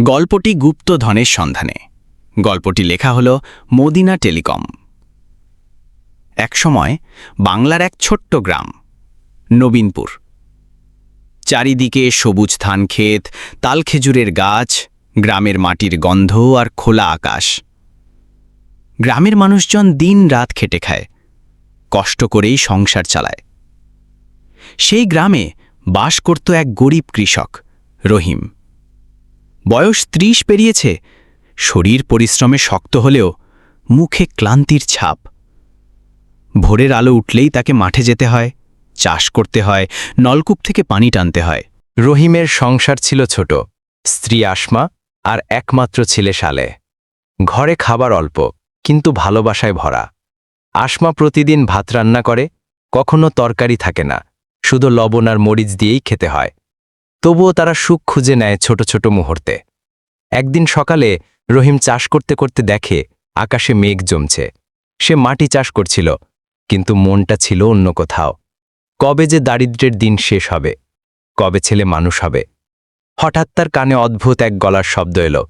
গল্পটি গুপ্তধনের সন্ধানে। গল্পটি লেখা হল মদিনা টেলিকম। একসময় বাংলার এক ছোট্ট গ্রাম নবীনপুর। চারিদিকে সবুজ ধান ক্ষেত, তালখেজুরের গাছ, গ্রামের মাটির গন্ধ আর খোলা আকাশ। গ্রামের মানুষজন দিন রাত খেটে খায়, কষ্ট করেই সংসার চালায়। সেই গ্রামে বাস করত এক গরিব কৃষক, রহিম। বয়স ৩০ পেরিয়েছে, শরীর পরিশ্রমে শক্ত হলেও মুখে ক্লান্তির ছাপ। ভোরের আলো উঠলেই তাকে মাঠে যেতে হয়, চাষ করতে হয়, নলকূপ থেকে পানি টানতে হয়। রহিমের সংসার ছিল ছোট, স্ত্রী আসমা আর একমাত্র ছেলে সালে। ঘরে খাবার অল্প, কিন্তু ভালোবাসায় ভরা। আসমা প্রতিদিন ভাত রান্না করে, কখনো তরকারি থাকে না, শুধু লবণ আর মরিচ দিয়েই খেতে হয়। তবুও তারা সুখ খুঁজে নেয় ছোট ছোট মুহূর্তে। একদিন সকালে রহিম চাষ করতে করতে দেখে আকাশে মেঘ জমছে। সে মাটি চাষ করছিল, কিন্তু মনটা ছিল অন্য কোথাও। কবে যে দারিদ্র্যের দিন শেষ হবে, কবে ছেলে মানুষ হবে। হঠাৎ তার কানে অদ্ভুত এক গলার শব্দ এলো।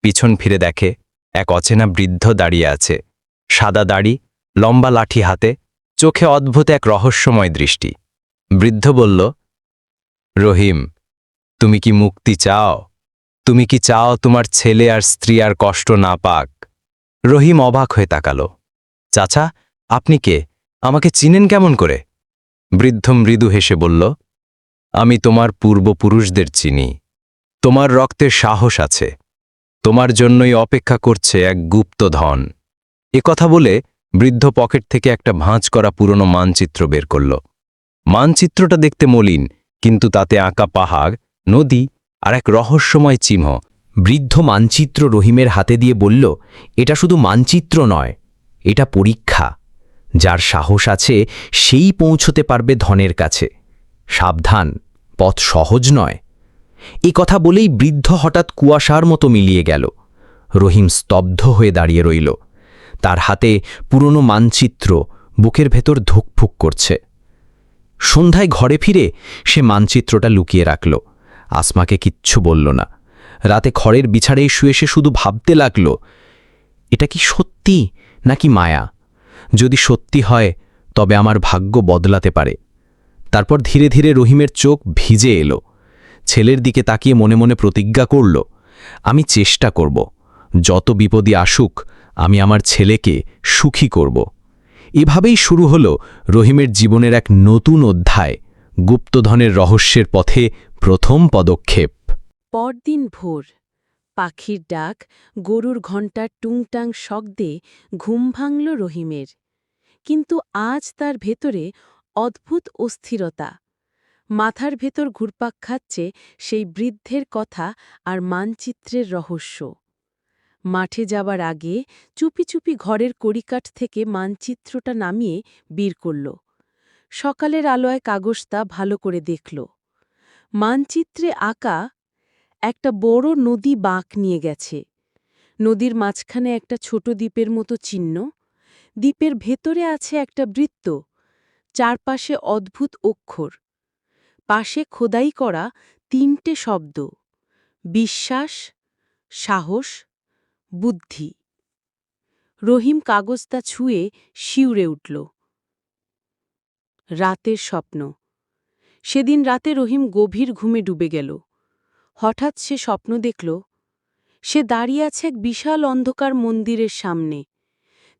পিছন ফিরে দেখে এক অচেনা বৃদ্ধ দাঁড়িয়ে আছে, সাদা দাড়ি, লম্বা লাঠি হাতে, চোখে অদ্ভুত এক রহস্যময় দৃষ্টি। বৃদ্ধ বলল, রহিম, তুমি কি মুক্তি চাও? তুমি কি চাও তোমার ছেলে আর স্ত্রী আর কষ্ট না পাক? রহিম অবাক হয়ে তাকালো। চাচা, আপনি কে? আমাকে চিনেন কেমন করে? বৃদ্ধ মৃদু হেসে বলল, আমি তোমার পূর্বপুরুষদের চিনি। তোমার রক্তে সাহস আছে, তোমার জন্যই অপেক্ষা করছে এক গুপ্ত ধন। কথা বলে বৃদ্ধ পকেট থেকে একটা ভাঁজ করা পুরনো মানচিত্র বের করল। মানচিত্রটা দেখতে মলিন, কিন্তু তাতে আঁকা পাহাড়, নদী আর এক রহস্যময় চিহ্ন। বৃদ্ধ মানচিত্র রহিমের হাতে দিয়ে বলল, এটা শুধু মানচিত্র নয়, এটা পরীক্ষা। যার সাহস আছে সেই পৌঁছতে পারবে ধনের কাছে। সাবধান, পথ সহজ নয়। এ কথা বলেই বৃদ্ধ হঠাৎ কুয়াশার মতো মিলিয়ে গেল। রহিম স্তব্ধ হয়ে দাঁড়িয়ে রইল। তার হাতে পুরনো মানচিত্র, বুকের ভেতর ধুকফুক করছে। সন্ধ্যায় ঘরে ফিরে সে মানচিত্রটা লুকিয়ে রাখল। আসমাকে কিচ্ছু বলল না। রাতে খড়ের বিছানায় শুয়ে সে শুধু ভাবতে লাগল, এটা কি সত্যি নাকি মায়া? যদি সত্যি হয় তবে আমার ভাগ্য বদলাতে পারে। তারপর ধীরে ধীরে রহিমের চোখ ভিজে এলো। ছেলের দিকে তাকিয়ে মনে মনে প্রতিজ্ঞা করল, আমি চেষ্টা করব, যত বিপদই আসুক আমি আমার ছেলেকে সুখী করব। এভাবেই শুরু হলো রহিমের জীবনের এক নতুন অধ্যায়, গুপ্তধনের রহস্যের পথে প্রথম পদক্ষেপ। পরদিন ভোর, পাখির ডাক, গরুর ঘণ্টার টুংটাং শব্দে ঘুম ভাঙল রহিমের। কিন্তু আজ তার ভেতরে অদ্ভুত অস্থিরতা। মাথার ভেতর ঘুরপাক খাচ্ছে সেই বৃদ্ধের কথা আর মানচিত্রের রহস্য। মাঠে যাবার আগে চুপি চুপি ঘরের কড়িকাঠ থেকে মানচিত্রটা নামিয়ে বের করল। সকালের আলোয় কাগজটা ভালো করে দেখল। মানচিত্রে আঁকা একটা বড় নদী বাঁক নিয়ে গেছে। নদীর মাঝখানে একটা ছোট দ্বীপের মতো চিহ্ন। দ্বীপের ভেতরে আছে একটা বৃত্ত, চারপাশে অদ্ভুত অক্ষর। পাশে খোদাই করা ৩টে শব্দ, বিশ্বাস, সাহস, বুদ্ধি। রহিম কাগজটা ছুঁয়ে শিউরে উঠল। রাতের স্বপ্ন। সেদিন রাতে রহিম গভীর ঘুমে ডুবে গেল। হঠাৎ সে স্বপ্ন দেখল, সে দাঁড়িয়ে আছে এক বিশাল অন্ধকার মন্দিরের সামনে।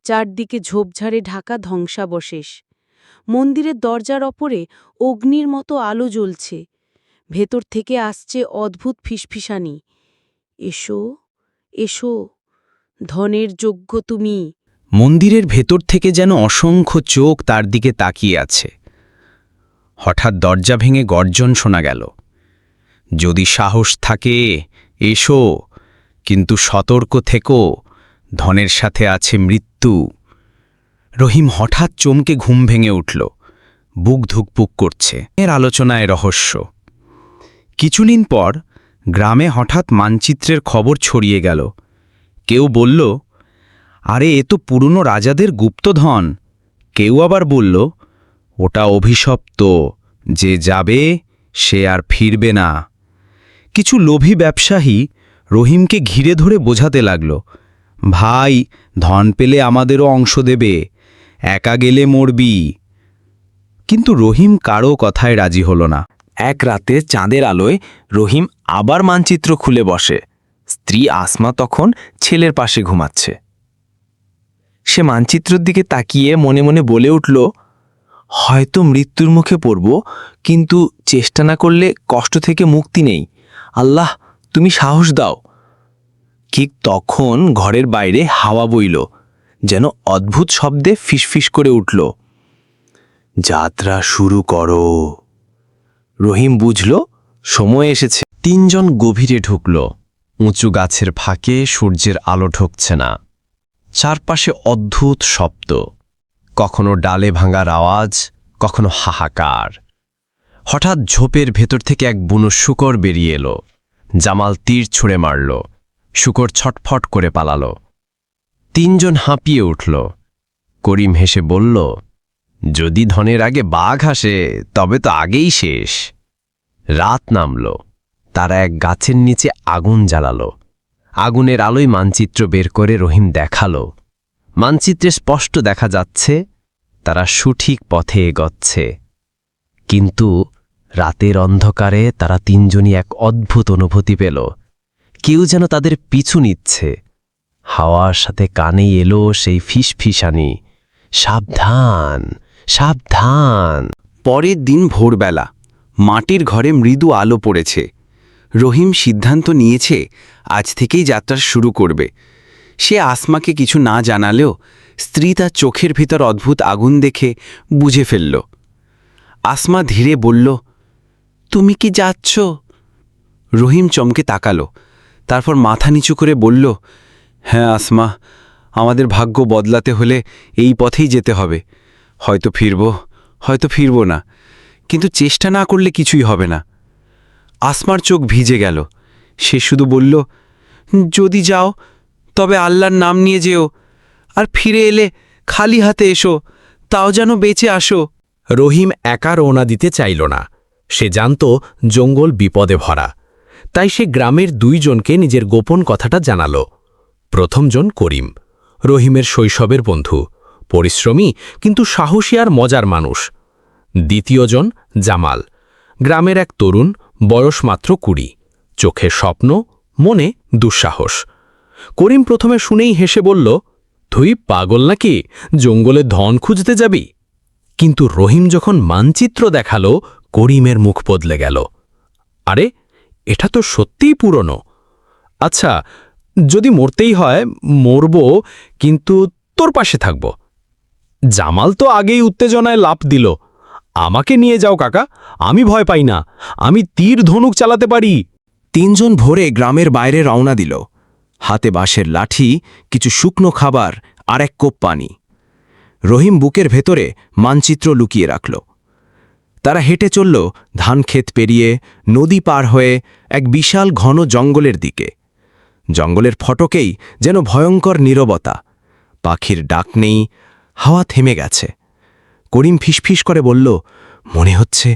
চারদিকে ঝোপঝাড়ে ঢাকা ধ্বংসাবশেষ। মন্দিরের দরজার ওপরে অগ্নির মতো আলো জ্বলছে। ভেতর থেকে আসছে অদ্ভুত ফিসফিসানি, এসো, এসো, ধনের যোগ্য তুমি। মন্দিরের ভেতর থেকে যেন অসংখ্য চোখ তার দিকে তাকিয়ে আছে। হঠাৎ দরজা ভেঙে গর্জন শোনা গেল, যদি সাহস থাকে এসো, কিন্তু সতর্ক থেকো, ধনের সাথে আছে মৃত্যু। রহিম হঠাৎ চমকে ঘুম ভেঙে উঠল, বুক ধুকপুক করছে। এর আলোচনায় রহস্য। কিছুদিন পর গ্রামে হঠাৎ মানচিত্রের খবর ছড়িয়ে গেল। কেউ বলল, আরে এ তো পুরনো রাজাদের গুপ্তধন। কেউ আবার বলল, ওটা অভিশপ্ত, যে যাবে সে আর ফিরবে না। কিছু লোভী ব্যবসায়ী রহিমকে ঘিরে ধরে বোঝাতে লাগল, ভাই, ধন পেলে আমাদেরও অংশ দেবে, একা গেলে মরবি। কিন্তু রহিম কারও কথায় রাজি হল না। এক রাতে চাঁদের আলোয় রহিম আবার মানচিত্র খুলে বসে। স্ত্রী আসমা তখন ছেলের পাশে ঘুমাচ্ছে। সে মানচিত্রের দিকে তাকিয়ে মনে মনে বলে উঠল, হয়তো মৃত্যুর মুখে পড়ব, কিন্তু চেষ্টা না করলে কষ্ট থেকে মুক্তি নেই। আল্লাহ, তুমি সাহস দাও। ঠিক তখন ঘরের বাইরে হাওয়া বইল, যেন অদ্ভুত শব্দে ফিসফিস করে উঠল, যাত্রা শুরু করো। রহিম বুঝল সময় এসেছে। তিনজন গভীরে ঢুকল। উঁচু গাছের ফাঁকে সূর্যের আলো ঢুকছে না। চারপাশে অদ্ভুত শব্দ, কখনো ডালে ভাঙার আওয়াজ, কখনো হাহাকার। হঠাৎ ঝোপের ভেতর থেকে এক বুনো শূকর বেরিয়ে এলো। জামাল তীর ছুঁড়ে মারল। শূকর ছটফট করে পালাল। তিনজন হাঁপিয়ে উঠল। করিম হেসে বলল, যদি ধনের আগে বাঘ আসে তবে তো আগেই শেষ। রাত নামল। তারা এক গাছের নিচে আগুন জ্বালালো। আগুনের আলোয় মানচিত্র বের করে রহিম দেখালো। মানচিত্রে স্পষ্ট দেখা যাচ্ছে তারা সঠিক পথে এগোচ্ছে। কিন্তু রাতের অন্ধকারে তারা তিনজনই এক অদ্ভুত অনুভূতি পেল। কেউ যেন তাদের পিছু নিচ্ছে। হাওয়ার সাথে কানে এলো সেই ফিসফিসানি, সাবধান, সাবধান। পরের দিন ভোরবেলা মাটির ঘরে মৃদু আলো পড়েছে। রহিম সিদ্ধান্ত নিয়েছে আজ থেকেই যাত্রা শুরু করবে। সে আসমাকে কিছু না জানালেও স্ত্রী তার চোখের ভিতর অদ্ভুত আগুন দেখে বুঝে ফেলল। আসমা ধীরে বলল, তুমি কি যাচ্ছ? রহিম চমকে তাকালো, তারপর মাথা নিচু করে বলল, হ্যাঁ আসমা, আমাদের ভাগ্য বদলাতে হলে এই পথেই যেতে হবে। হয়তো ফিরব, হয়তো ফিরব না, কিন্তু চেষ্টা না করলে কিছুই হবে না। আসমার চোখ ভিজে গেল। সে শুধু বলল, যদি যাও তবে আল্লাহর নাম নিয়ে যেও, আর ফিরে এলে খালি হাতে এসো, তাও যেন বেঁচে আসো। রহিম একা রওনা দিতে চাইল না। সে জানত জঙ্গল বিপদে ভরা। তাই সে গ্রামের দুইজনকে নিজের গোপন কথাটা জানাল। প্রথমজন করিম, রহিমের শৈশবের বন্ধু, পরিশ্রমী কিন্তু সাহসী আর মজার মানুষ। দ্বিতীয়জন জামাল, গ্রামের এক তরুণ, বয়স মাত্র 20, চোখে স্বপ্ন, মনে দুঃসাহস। করিম প্রথমে শুনেই হেসে বলল, তুই পাগল নাকি, জঙ্গলে ধন খুঁজতে যাবি? কিন্তু রহিম যখন মানচিত্র দেখালো, করিমের মুখ বদলে গেল। আরে, এটা তো সত্যিই পুরনো। আচ্ছা, যদি মরতেই হয় মরব, কিন্তু তোর পাশে থাকব। জামাল তো আগেই উত্তেজনায় লাফ দিল, আমাকে নিয়ে যাও কাকা, আমি ভয় পাই না, আমি তীর ধনুক চালাতে পারি। তিনজন ভোরে গ্রামের বাইরে রওনা দিল। হাতে বাঁশের লাঠি, কিছু শুকনো খাবার আর এক কোপ পানি। রহিম বুকের ভেতরে মানচিত্র লুকিয়ে রাখল। তারা হেঁটে চলল ধানক্ষেত পেরিয়ে, নদী পার হয়ে এক বিশাল ঘন জঙ্গলের দিকে। জঙ্গলের ফটকেই যেন ভয়ঙ্কর নীরবতা। পাখির ডাক নেই, হাওয়া থেমে গেছে। করিম ফিসফিস করে বলল, মনে হচ্ছে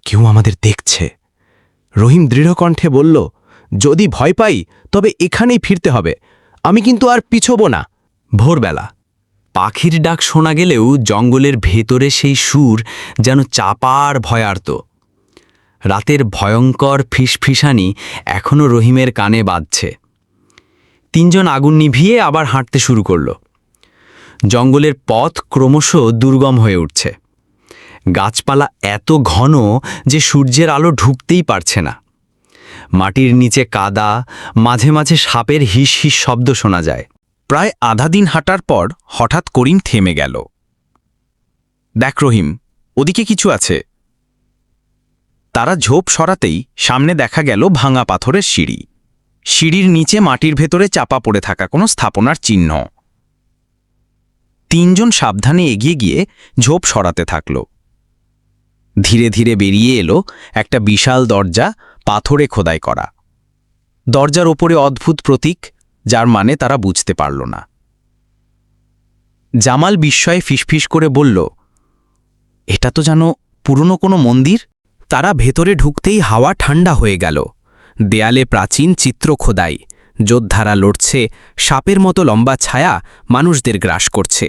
কেউ আমাদের দেখছে। রহিম দৃঢ় কণ্ঠে বলল, যদি ভয় পাই তবে এখানেই ফিরতে হবে, আমি কিন্তু আর পিছব না। ভোরবেলা পাখির ডাক শোনা গেলেও জঙ্গলের ভেতরে সেই সুর যেন চাপার ভয়ার্ত। রাতের ভয়ঙ্কর ফিসফিসানি এখনও রহিমের কানে বাজছে। তিনজন আগুন নিভিয়ে আবার হাঁটতে শুরু করল। জঙ্গলের পথ ক্রমশ দুর্গম হয়ে উঠছে। গাছপালা এত ঘন যে সূর্যের আলো ঢুকতেই পারছে না। মাটির নিচে কাদা, মাঝে মাঝে সাপের হিস হিস শব্দ শোনা যায়। প্রায় আধা দিন হাঁটার পর হঠাৎ করিম থেমে গেল। দেখ রহিম, ওদিকে কিছু আছে। তারা ঝোপ সরাতেই সামনে দেখা গেল ভাঙা পাথরের সিঁড়ি। সিঁড়ির নিচে মাটির ভেতরে চাপা পড়ে থাকা কোনো স্থাপনার চিহ্ন। তিনজন সাবধানে এগিয়ে গিয়ে ঝোপ সরাতে থাকল। ধীরে ধীরে বেরিয়ে এলো একটা বিশাল দরজা, পাথরে খোদাই করা। দরজার ওপরে অদ্ভুত প্রতীক, যার মানে তারা বুঝতে পারল না। জামাল বিস্ময়ে ফিসফিস করে বলল, এটা তো যেন পুরনো কোনো মন্দির। তারা ভেতরে ঢুকতেই হাওয়া ঠান্ডা হয়ে গেল। দেয়ালে প্রাচীন চিত্র খোদাই, যোদ্ধারা লড়ছে, সাপের মতো লম্বা ছায়া মানুষদের গ্রাস করছে।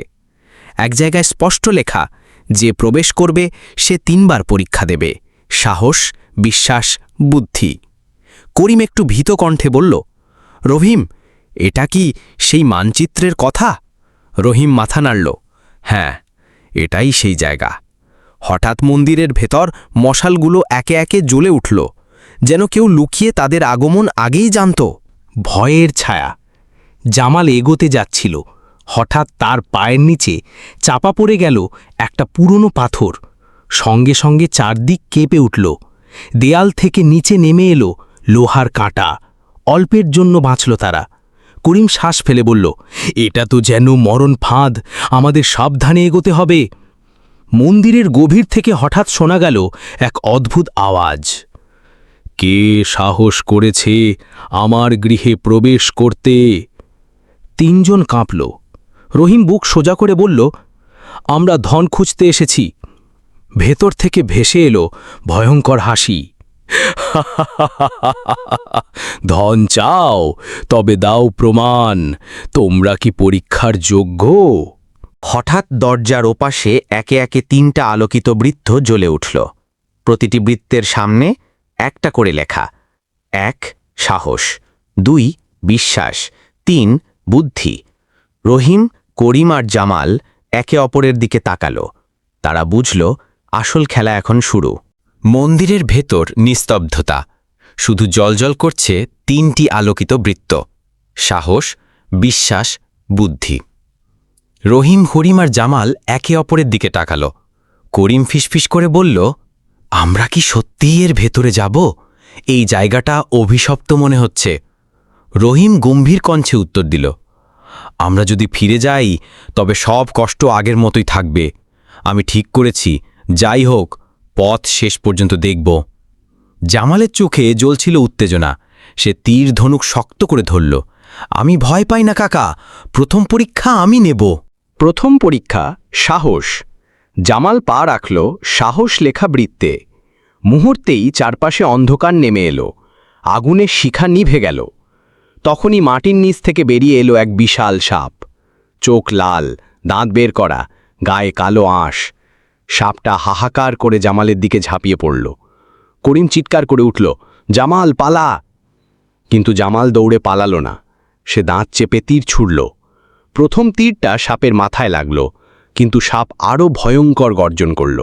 এক জায়গায় স্পষ্ট লেখা, যে প্রবেশ করবে সে 3 বার পরীক্ষা দেবে, সাহস, বিশ্বাস, বুদ্ধি। করিম একটু ভীত কণ্ঠে বলল, রহিম, এটা কি সেই মানচিত্রের কথা? রহিম মাথা নাড়ল, হ্যাঁ, এটাই সেই জায়গা। হঠাৎ মন্দিরের ভেতর মশালগুলো একে একে জ্বলে উঠল, যেন কেউ লুকিয়ে তাদের আগমন আগেই জানত। ভয়ের ছায়া। জামাল এগোতে যাচ্ছিল, হঠাৎ তার পায়ের নিচে চাপা পড়ে গেল একটা পুরনো পাথর। সঙ্গে সঙ্গে চারদিক কেঁপে উঠল। দেয়াল থেকে নিচে নেমে এলো লোহার কাঁটা। অল্পের জন্য বাঁচল তারা। করিম শ্বাস ফেলে বলল, এটা তো যেন মরণ ফাঁদ, আমাদের সাবধানে এগোতে হবে। মন্দিরের গভীর থেকে হঠাৎ শোনা গেল এক অদ্ভুত আওয়াজ, কে সাহস করেছে আমার গৃহে প্রবেশ করতে? 3 জন কাঁপল। রহিম বুক সোজা করে বলল, আমরা ধন খুঁজতে এসেছি। ভেতর থেকে ভেসে এলো ভয়ঙ্কর হাসি। ধন চাও? তবে দাও প্রমাণ, তোমরা কি পরীক্ষার যোগ্য? হঠাৎ দরজার ওপাশে একে একে 3টা আলোকিত বৃত্ত জ্বলে উঠল। প্রতিটি বৃত্তের সামনে একটা করে লেখা, 1 সাহস, 2 বিশ্বাস, 3 বুদ্ধি। রহিম, করিম আর জামাল একে অপরের দিকে তাকালো। তারা বুঝল আসল খেলা এখন শুরু। মন্দিরের ভেতর নিস্তব্ধতা, শুধু জ্বলজ্বল করছে 3টি আলোকিত বৃত্ত, সাহস, বিশ্বাস, বুদ্ধি। রহিম, হরিম আর জামাল একে অপরের দিকে তাকাল। করিম ফিসফিস করে বলল, আমরা কি সত্যিই এর ভেতরে যাব? এই জায়গাটা অভিশপ্ত মনে হচ্ছে। রহিম গম্ভীর কণ্ঠে উত্তর দিল, আমরা যদি ফিরে যাই তবে সব কষ্ট আগের মতোই থাকবে। আমি ঠিক করেছি, যাই হোক পথ শেষ পর্যন্ত দেখব। জামালের চোখে জ্বলছিল উত্তেজনা। সে তীর ধনুক শক্ত করে ধরল। আমি ভয় পাই না কাকা, প্রথম পরীক্ষা আমি নেব। প্রথম পরীক্ষা সাহস। জামাল পা রাখল সাহস লেখা বৃত্তে। মুহূর্তেই চারপাশে অন্ধকার নেমে এলো। আগুনের শিখা নিভে গেল। তখনই মাটির নিচ থেকে বেরিয়ে এলো এক বিশাল সাপ। চোখ লাল, দাঁত বের করা, গায়ে কালো আঁশ। সাপটা হাহাকার করে জামালের দিকে ঝাঁপিয়ে পড়ল। করিম চিৎকার করে উঠল, জামাল পালা! কিন্তু জামাল দৌড়ে পালালো না। সে দাঁত চেপে তীর ছুড়ল। প্রথম তীরটা সাপের মাথায় লাগল, কিন্তু সাপ আরও ভয়ঙ্কর গর্জন করল।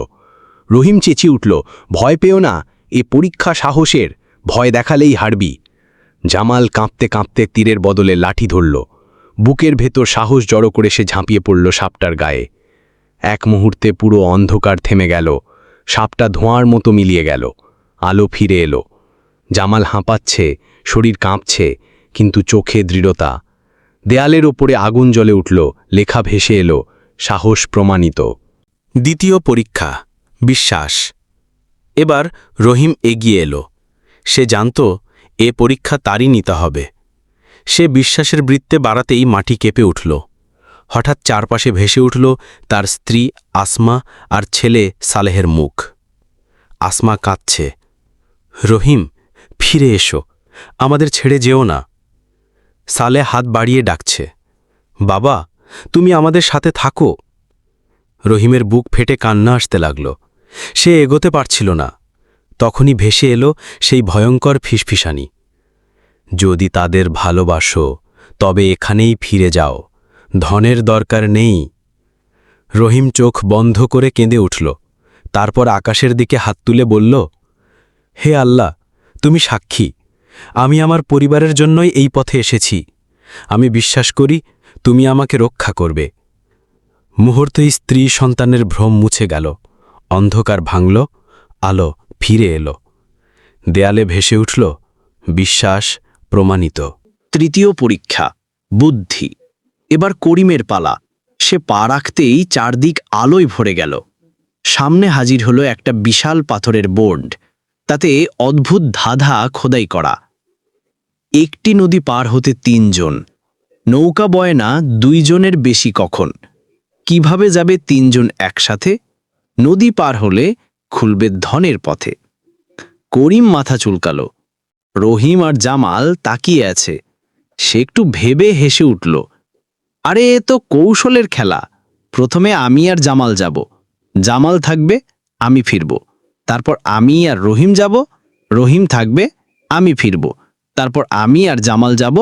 রহিম চেঁচিয়ে উঠল, ভয় পেও না, এ পরীক্ষা সাহসের, ভয় দেখালেই হারবি। জামাল কাঁপতে কাঁপতে তীরের বদলে লাঠি ধরল। বুকের ভেতর সাহস জড়ো করে সে ঝাঁপিয়ে পড়ল সাপটার গায়ে। এক মুহূর্তে পুরো অন্ধকার থেমে গেল। সাপটা ধোঁয়ার মতো মিলিয়ে গেল। আলো ফিরে এলো। জামাল হাঁপাচ্ছে, শরীর কাঁপছে, কিন্তু চোখে দৃঢ়তা। দেয়ালের ওপরে আগুন জ্বলে উঠল, লেখা ভেসে এলো, সাহস প্রমাণিত। দ্বিতীয় পরীক্ষা বিশ্বাস। এবার রহিম এগিয়ে এলো। সে জানত এ পরীক্ষা তারই নিতে হবে। সে বিশ্বাসের বৃত্তে বাড়াতেই মাটি কেঁপে উঠল। হঠাৎ চারপাশে ভেসে উঠল তার স্ত্রী আসমা আর ছেলে সালেহের মুখ। আসমা কাঁদছে, রহিম ফিরে এসো, আমাদের ছেড়ে যেও না। সালেহ হাত বাড়িয়ে ডাকছে, বাবা তুমি আমাদের সাথে থাকো। রহিমের বুক ফেটে কান্না আসতে লাগল। সে এগোতে পারছিল না। তখনই ভেসে এলো সেই ভয়ঙ্কর ফিসফিসানি, যদি তাদের ভালোবাসো তবে এখানেই ফিরে যাও, ধনের দরকার নেই। রহিম চোখ বন্ধ করে কেঁদে উঠল। তারপর আকাশের দিকে হাত তুলে বলল, হে আল্লাহ, তুমি সাক্ষী, আমি আমার পরিবারের জন্যই এই পথে এসেছি। আমি বিশ্বাস করি তুমি আমাকে রক্ষা করবে। মুহূর্তেই স্ত্রী সন্তানের ভ্রম মুছে গেল। অন্ধকার ভাঙল, আলো ফিরে এলো। দেয়ালে ভেসে উঠল, বিশ্বাস প্রমাণিত। তৃতীয় পরীক্ষা বুদ্ধি। এবার করিমের পালা। সে পা রাখতেই চারদিক আলোয় ভরে গেল। সামনে হাজির হলো একটা বিশাল পাথরের বোর্ড। তাতে অদ্ভুত ধাঁধা খোদাই করা। একটি নদী পার হতে 3 জন, নৌকা বয় না 2 জনের বেশি কখন, কিভাবে যাবে 3 জন একসাথে, নদী পার হলে খুলবে ধনের পথে। করিম মাথা চুলকালো। রহিম আর জামাল তাকিয়ে আছে। সে একটু ভেবে হেসে উঠল। আরে এ তো কৌশলের খেলা। প্রথমে আমি আর জামাল যাব, জামাল থাকবে, আমি ফিরব। তারপর আমি আর রহিম যাব, রহিম থাকবে, আমি ফিরব। তারপর আমি আর জামাল যাব,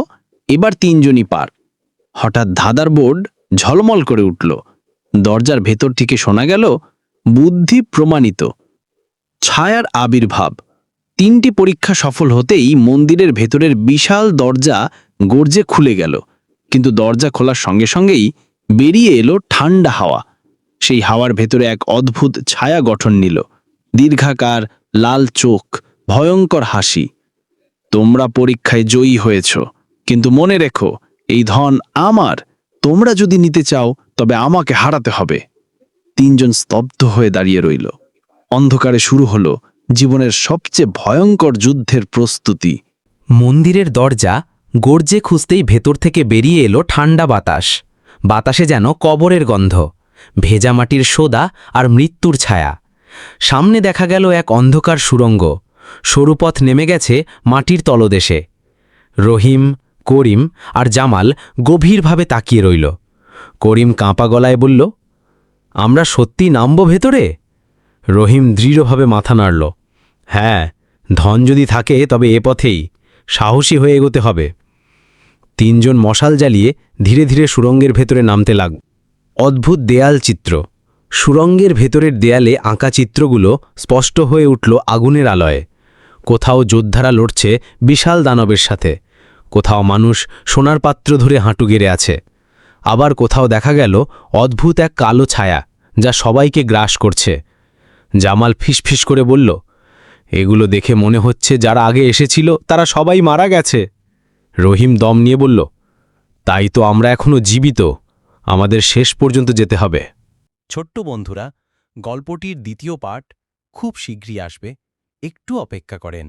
এবার তিনজনই পার। হঠাৎ ধাঁধার বোর্ড ঝলমল করে উঠল। দরজার ভেতর থেকে শোনা গেল, বুদ্ধি প্রমাণিত। ছায়ার আবির্ভাব। তিনটি পরীক্ষা সফল হতেই মন্দিরের ভেতরের বিশাল দরজা গর্জে খুলে গেল। কিন্তু দরজা খোলার সঙ্গে সঙ্গেই বেরিয়ে এলো ঠান্ডা হাওয়া। সেই হাওয়ার ভেতরে এক অদ্ভুত ছায়া গঠন নিল। দীর্ঘাকার, লাল চোখ, ভয়ঙ্কর হাসি। তোমরা পরীক্ষায় জয়ী হয়েছ, কিন্তু মনে রেখো, এই ধন আমার। তোমরা যদি নিতে চাও তবে আমাকে হারাতে হবে। তিনজন স্তব্ধ হয়ে দাঁড়িয়ে রইল। অন্ধকারে শুরু হলো জীবনের সবচেয়ে ভয়ঙ্কর যুদ্ধের প্রস্তুতি। মন্দিরের দরজা গর্জে খুঁজতেই ভেতর থেকে বেরিয়ে এলো ঠান্ডা বাতাস। বাতাসে যেন কবরের গন্ধ, ভেজা মাটির সোদা আর মৃত্যুর ছায়া। সামনে দেখা গেল এক অন্ধকার সুড়ঙ্গ। সরু পথ নেমে গেছে মাটির তলদেশে। রহিম, করিম আর জামাল গভীরভাবে তাকিয়ে রইল। করিম কাঁপা গলায় বলল, আমরা সত্যি নামব ভেতরে? রহিম দৃঢ়ভাবে মাথা নাড়ল। হ্যাঁ, ধন যদি থাকে তবে এ পথেই, সাহসী হয়ে এগোতে হবে। তিনজন মশাল জ্বালিয়ে ধীরে ধীরে সুড়ঙ্গের ভেতরে নামতে লাগ। অদ্ভুত দেয়াল চিত্র। সুড়ঙ্গের ভেতরের দেয়ালে আঁকা চিত্রগুলো স্পষ্ট হয়ে উঠল আগুনের আলোয়। কোথাও যোদ্ধারা লড়ছে বিশাল দানবের সাথে, কোথাও মানুষ সোনার পাত্র ধরে হাঁটু গেড়ে আছে। আবার কোথাও দেখা গেল অদ্ভুত এক কালো ছায়া, যা সবাইকে গ্রাস করছে। জামাল ফিসফিস করে বলল, এগুলো দেখে মনে হচ্ছে যারা আগে এসেছিল তারা সবাই মারা গেছে। রহিম দম নিয়ে বলল, তাই তো আমরা এখনো জীবিত, আমাদের শেষ পর্যন্ত যেতে হবে। ছোট্ট বন্ধুরা, গল্পটির দ্বিতীয় পার্ট খুব শীঘ্রই আসবে, একটু অপেক্ষা করেন।